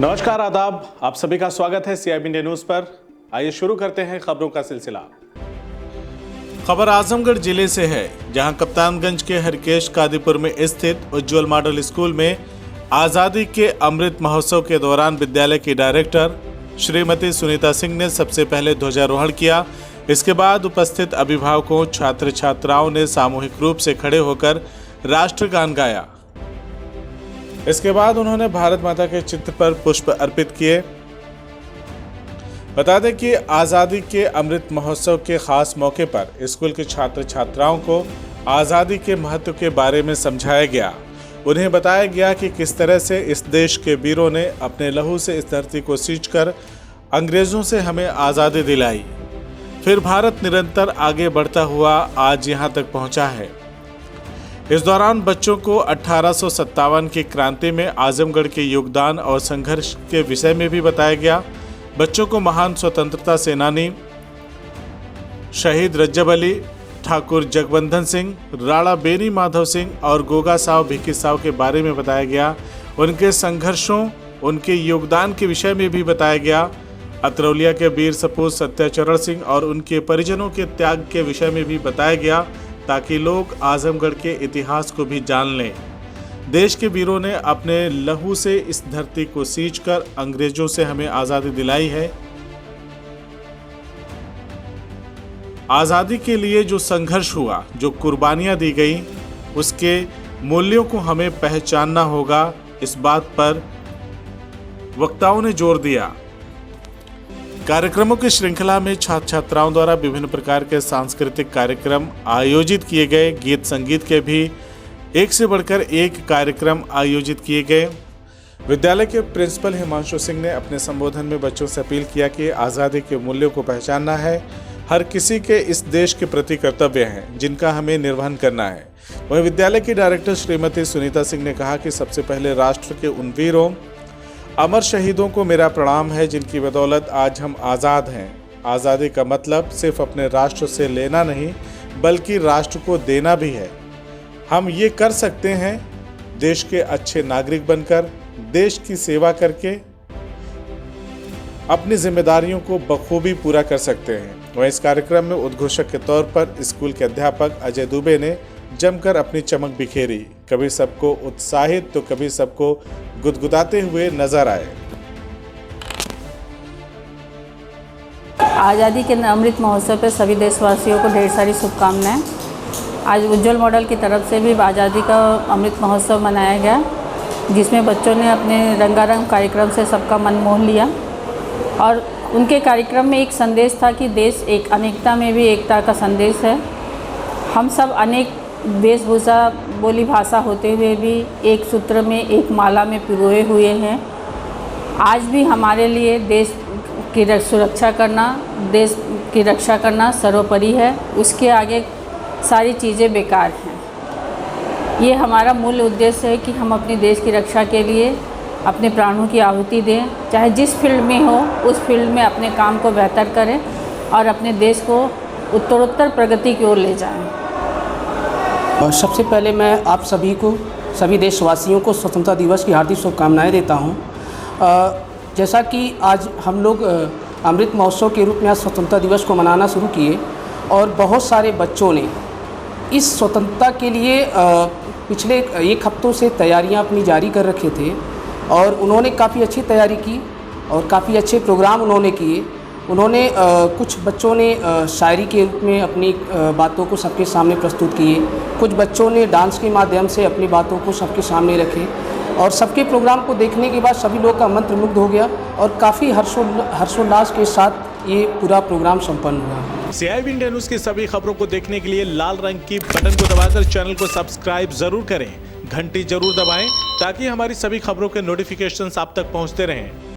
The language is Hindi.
नमस्कार, आदाब। आप सभी का स्वागत है CIB इंडिया न्यूज पर। आइए शुरू करते हैं खबरों का सिलसिला। खबर आजमगढ़ जिले से है, जहां कप्तानगंज के हरकेश कादीपुर में स्थित उज्जवल मॉडल स्कूल में आज़ादी के अमृत महोत्सव के दौरान विद्यालय की डायरेक्टर श्रीमती सुनीता सिंह ने सबसे पहले ध्वजारोहण किया। इसके बाद उपस्थित अभिभावकों, छात्र छात्राओं ने सामूहिक रूप से खड़े होकर राष्ट्रगान गाया। इसके बाद उन्होंने भारत माता के चित्र पर पुष्प अर्पित किए। बता दें कि आज़ादी के अमृत महोत्सव के खास मौके पर स्कूल के छात्र छात्राओं को आज़ादी के महत्व के बारे में समझाया गया। उन्हें बताया गया कि किस तरह से इस देश के वीरों ने अपने लहू से इस धरती को सींचकर अंग्रेजों से हमें आज़ादी दिलाई। फिर भारत निरंतर आगे बढ़ता हुआ आज यहाँ तक पहुँचा है। इस दौरान बच्चों को 1857 की क्रांति में आजमगढ़ के योगदान और संघर्ष के विषय में भी बताया गया। बच्चों को महान स्वतंत्रता सेनानी शहीद रज्जब अली, ठाकुर जगबंधन सिंह, राणा बेनी माधव सिंह और गोगा साव भिक्की साव के बारे में बताया गया। उनके संघर्षों, उनके योगदान के विषय में भी बताया गया। अतरौलिया के वीर सपूत सत्याचरण सिंह और उनके परिजनों के त्याग के विषय में भी बताया गया, ताकि लोग आजमगढ़ के इतिहास को भी जान लें। देश के वीरों ने अपने लहू से इस धरती को सींचकर अंग्रेजों से हमें आज़ादी दिलाई है। आज़ादी के लिए जो संघर्ष हुआ, जो कुर्बानियां दी गई, उसके मूल्यों को हमें पहचानना होगा। इस बात पर वक्ताओं ने जोर दिया। कार्यक्रमों की श्रृंखला में छात्र छात्राओं द्वारा विभिन्न प्रकार के सांस्कृतिक कार्यक्रम आयोजित किए गए। गीत संगीत के भी एक से बढ़कर एक कार्यक्रम आयोजित किए गए। विद्यालय के प्रिंसिपल हिमांशु सिंह ने अपने संबोधन में बच्चों से अपील किया कि आज़ादी के मूल्यों को पहचानना है। हर किसी के इस देश के प्रति कर्तव्य हैं, जिनका हमें निर्वहन करना है। वहीं विद्यालय की डायरेक्टर श्रीमती सुनीता सिंह ने कहा कि सबसे पहले राष्ट्र के उन वीरों, अमर शहीदों को मेरा प्रणाम है, जिनकी बदौलत आज हम आज़ाद हैं। आज़ादी का मतलब सिर्फ अपने राष्ट्र से लेना नहीं, बल्कि राष्ट्र को देना भी है। हम ये कर सकते हैं देश के अच्छे नागरिक बनकर, देश की सेवा करके अपनी जिम्मेदारियों को बखूबी पूरा कर सकते हैं। वहीं इस कार्यक्रम में उद्घोषक के तौर पर स्कूल के अध्यापक अजय दुबे ने जमकर अपनी चमक बिखेरी। कभी सबको उत्साहित तो कभी सबको गुदगुदाते हुए नजर आए। आज़ादी के अमृत महोत्सव पर सभी देशवासियों को ढेर सारी शुभकामनाएं। आज उज्जवल मॉडल की तरफ से भी आज़ादी का अमृत महोत्सव मनाया गया, जिसमें बच्चों ने अपने रंगारंग कार्यक्रम से सबका मन मोह लिया। और उनके कार्यक्रम में एक संदेश था कि देश एक, अनेकता में भी एकता का संदेश है। हम सब अनेक वेशभूषा, बोली भाषा होते हुए भी एक सूत्र में, एक माला में पिरोए हुए हैं। आज भी हमारे लिए देश की सुरक्षा करना, देश की रक्षा करना सर्वोपरि है। उसके आगे सारी चीज़ें बेकार हैं। ये हमारा मूल उद्देश्य है कि हम अपने देश की रक्षा के लिए अपने प्राणों की आहुति दें, चाहे जिस फील्ड में हो उस फील्ड में अपने काम को बेहतर करें और अपने देश को उत्तरोत्तर प्रगति की ओर ले जाएं। सबसे पहले मैं आप सभी को, सभी देशवासियों को स्वतंत्रता दिवस की हार्दिक शुभकामनाएं देता हूं। जैसा कि आज हम लोग अमृत महोत्सव के रूप में आज स्वतंत्रता दिवस को मनाना शुरू किए और बहुत सारे बच्चों ने इस स्वतंत्रता के लिए पिछले एक हफ्तों से तैयारियां अपनी जारी कर रखे थे और उन्होंने काफ़ी अच्छी तैयारी की और काफ़ी अच्छे प्रोग्राम उन्होंने किए। उन्होंने कुछ बच्चों ने शायरी के रूप में अपनी बातों को सबके सामने प्रस्तुत किए। कुछ बच्चों ने डांस के माध्यम से अपनी बातों को सबके सामने रखे और सबके प्रोग्राम को देखने के बाद सभी लोग का मंत्रमुग्ध हो गया और काफ़ी हर्षोल्लास के साथ ये पूरा प्रोग्राम संपन्न हुआ। CIB इंडिया न्यूज की सभी खबरों को देखने के लिए लाल रंग की बटन को दबाकर चैनल को सब्सक्राइब जरूर करें, घंटी जरूर दबाएं, ताकि हमारी सभी खबरों के नोटिफिकेशंस आप तक पहुंचते रहें।